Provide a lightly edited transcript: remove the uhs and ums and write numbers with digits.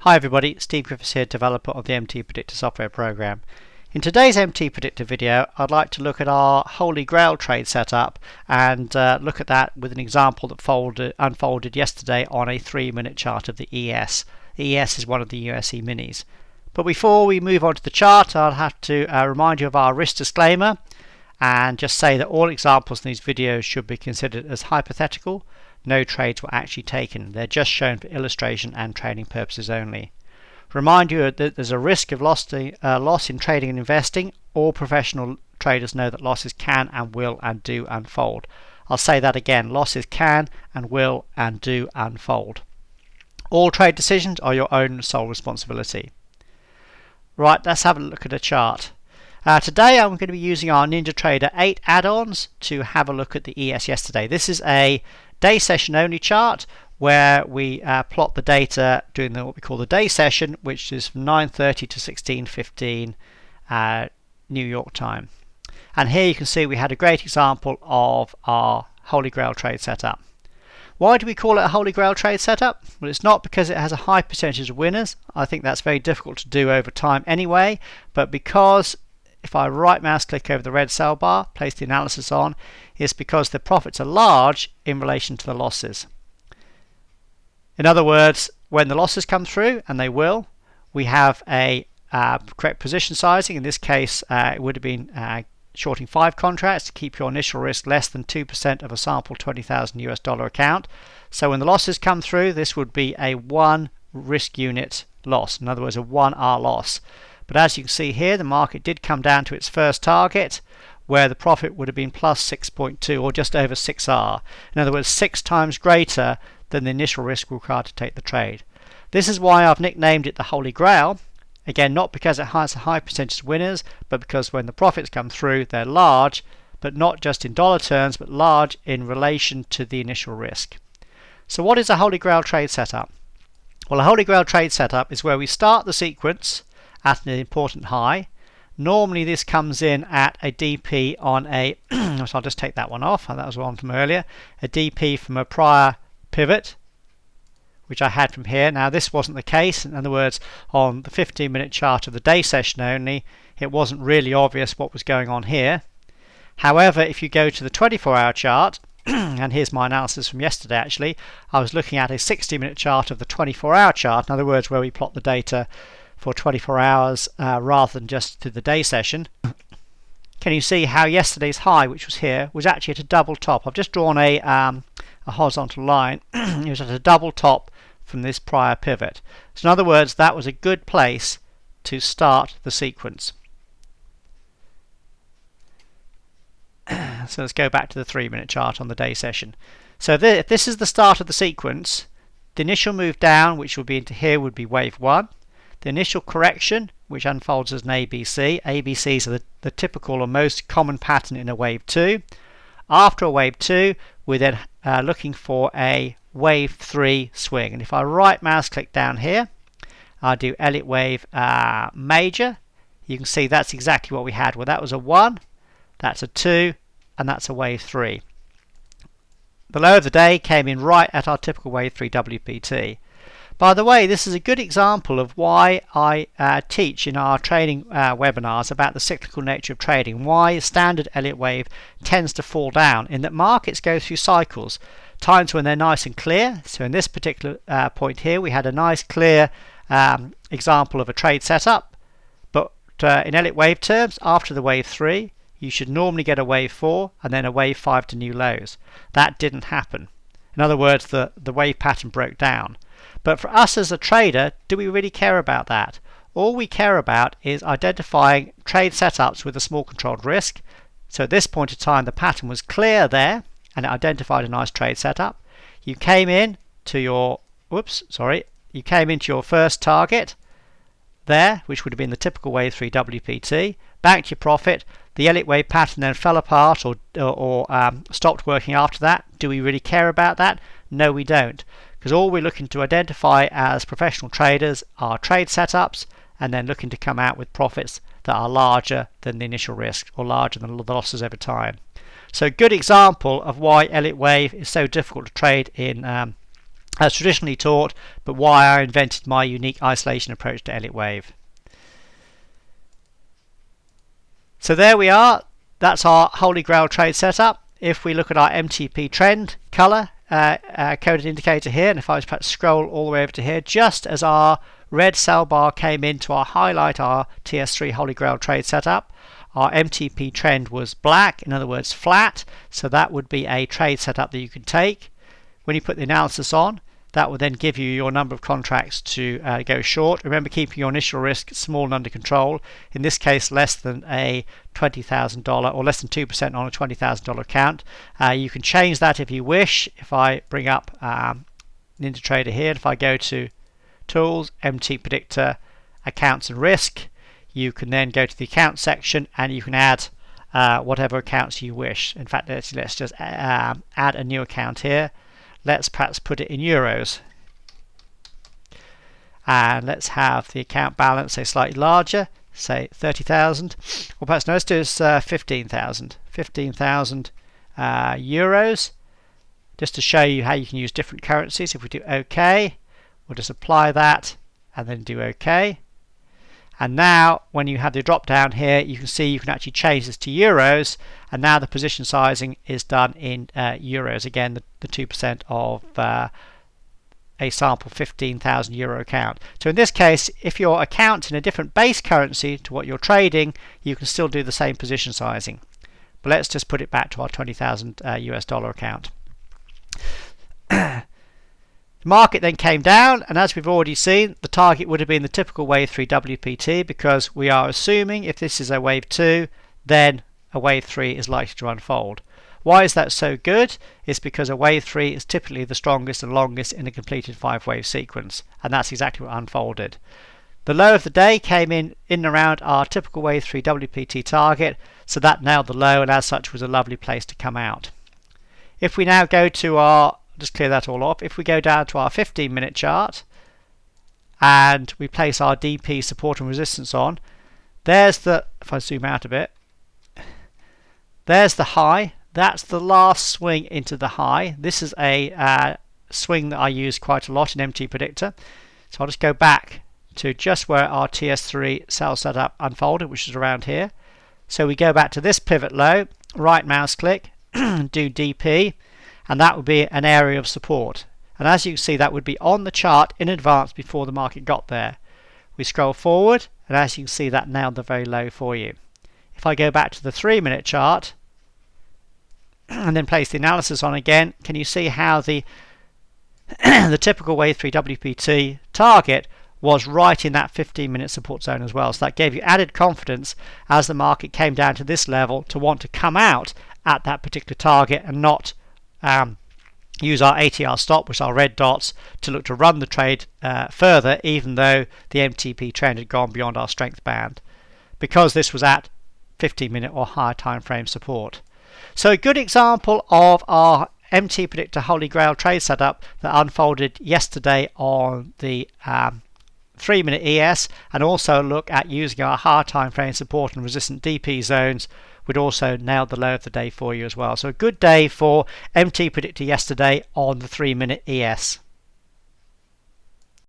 Hi everybody, Steve Griffiths here, developer of the MTPredictor software program. In today's MTPredictor video, I'd like to look at our Holy Grail trade setup and look at that with an example that unfolded yesterday on a 3-minute chart of the ES. The ES is one of the USE minis. But before we move on to the chart, I'll have to remind you of our risk disclaimer and just say that all examples in these videos should be considered as hypothetical. No trades were actually taken. They're just shown for illustration and trading purposes only. Remind you that there's a risk of loss in trading and investing. All professional traders know that losses can and will and do unfold. I'll say that again. Losses can and will and do unfold. All trade decisions are your own sole responsibility. Right, let's have a look at a chart. Today I'm going to be using our NinjaTrader 8 add-ons to have a look at the ES yesterday. This is a day session only chart where we plot the data during what we call the day session, which is from 9:30 to 16:15 New York time. And here you can see we had a great example of our Holy Grail trade setup. Why do we call it a Holy Grail trade setup? Well, it's not because it has a high percentage of winners. I think that's very difficult to do over time anyway, but because if I right mouse click over the red cell bar, place the analysis on, it's because the profits are large in relation to the losses. In other words, when the losses come through, and they will, we have a correct position sizing. In this case, it would have been shorting 5 contracts to keep your initial risk less than 2% of a sample $20,000 account. So when the losses come through, this would be a 1 risk unit loss. In other words, a 1R loss. But as you can see here, the market did come down to its first target, where the profit would have been plus 6.2 or just over 6R. In other words, 6 times greater than the initial risk required to take the trade. This is why I've nicknamed it the Holy Grail. Again, not because it has a high percentage of winners, but because when the profits come through, they're large, but not just in dollar terms, but large in relation to the initial risk. So what is a Holy Grail trade setup? Well, a Holy Grail trade setup is where we start the sequence at an important high. Normally this comes in at a DP on a so I'll just take that one off, that was one from earlier, a DP from a prior pivot which I had from here. Now this wasn't the case. In other words, on the 15-minute chart of the day session only, it wasn't really obvious what was going on here. However, if you go to the 24-hour chart, and here's my analysis from yesterday actually, I was looking at a 60-minute chart of the 24-hour chart, in other words where we plot the data for 24 hours rather than just to the day session. Can you see how yesterday's high, which was here, was actually at a double top? I've just drawn a horizontal line. It was at a double top from this prior pivot. So in other words, that was a good place to start the sequence. So let's go back to the 3-minute chart on the day session. So if this is the start of the sequence, the initial move down, which would be into here, would be wave 1. The initial correction, which unfolds as an ABC. ABCs are the typical or most common pattern in a wave 2. After a wave 2, we're then looking for a wave 3 swing. And if I right mouse click down here, I'll do Elliott Wave major. You can see that's exactly what we had. Well, that was a 1, that's a 2, and that's a wave 3. The low of the day came in right at our typical wave 3 WPT. By the way, this is a good example of why I teach in our training webinars about the cyclical nature of trading, why standard Elliott Wave tends to fall down, in that markets go through cycles, times when they're nice and clear. So in this particular point here, we had a nice clear example of a trade setup, but in Elliott Wave terms, after the wave 3, you should normally get a wave 4 and then a wave 5 to new lows. That didn't happen. In other words, the wave pattern broke down. But for us as a trader, do we really care about that? All we care about is identifying trade setups with a small controlled risk. So at this point in time, the pattern was clear there, and it identified a nice trade setup. You came in to your, you came into your first target there, which would have been the typical wave 3 WPT, banked your profit. The Elliott Wave pattern then fell apart or stopped working after that. Do we really care about that? No, we don't. Because all we're looking to identify as professional traders are trade setups and then looking to come out with profits that are larger than the initial risk or larger than the losses over time. So a good example of why Elliott Wave is so difficult to trade in as traditionally taught, but why I invented my unique isolation approach to Elliott Wave. So there we are. That's our Holy Grail trade setup. If we look at our MTP trend color coded indicator here, and if I was perhaps scroll all the way over to here, just as our red sell bar came in to highlight our TS3 Holy Grail trade setup, our MTP trend was black, in other words flat, so that would be a trade setup that you can take. When you put the analysis on, that will then give you your number of contracts to go short. Remember, keeping your initial risk small and under control. In this case, less than a $20,000 or less than 2% on a $20,000 account. You can change that if you wish. If I bring up NinjaTrader here, and if I go to Tools, MTPredictor, Accounts and Risk, you can then go to the Account section and you can add whatever accounts you wish. In fact, let's just add a new account here. Let's perhaps put it in euros, and let's have the account balance say slightly larger, say 30,000, or perhaps no, let's do this 15,000 euros, just to show you how you can use different currencies. If we do OK, we'll just apply that and then do OK. And now when you have the drop down here, you can see you can actually change this to euros, and now the position sizing is done in euros. Again, the 2% of a sample 15,000 euro account. So in this case, if your account's in a different base currency to what you're trading, you can still do the same position sizing. But let's just put it back to our 20,000 US dollar account. The market then came down, and as we've already seen, the target would have been the typical wave 3 WPT, because we are assuming if this is a wave 2, then a wave 3 is likely to unfold. Why is that so good? It's because a wave 3 is typically the strongest and longest in a completed 5-wave sequence, and that's exactly what unfolded. The low of the day came in and around our typical wave 3 WPT target, so that nailed the low, and as such was a lovely place to come out. If we now go to our, just clear that all off, if we go down to our 15-minute chart and we place our DP support and resistance on, there's the, if I zoom out a bit, there's the high. That's the last swing into the high. This is a swing that I use quite a lot in MTPredictor. So I'll just go back to just where our TS3 sell setup unfolded, which is around here. So we go back to this pivot low, right mouse click, do DP, and that would be an area of support. And as you can see, that would be on the chart in advance before the market got there. We scroll forward, and as you can see, that nailed the very low for you. If I go back to the 3-minute chart and then place the analysis on again, can you see how the the typical wave 3 WPT target was right in that 15-minute support zone as well? So that gave you added confidence as the market came down to this level to want to come out at that particular target and not use our ATR stop, which are our red dots, to look to run the trade further, even though the MTP trend had gone beyond our strength band, because this was at 15-minute or higher time frame support. So a good example of our MTPredictor Holy Grail trade setup that unfolded yesterday on the 3-minute ES, and also look at using our higher time frame support and resistant DP zones would also nail the low of the day for you as well. So a good day for MTPredictor yesterday on the 3-minute ES.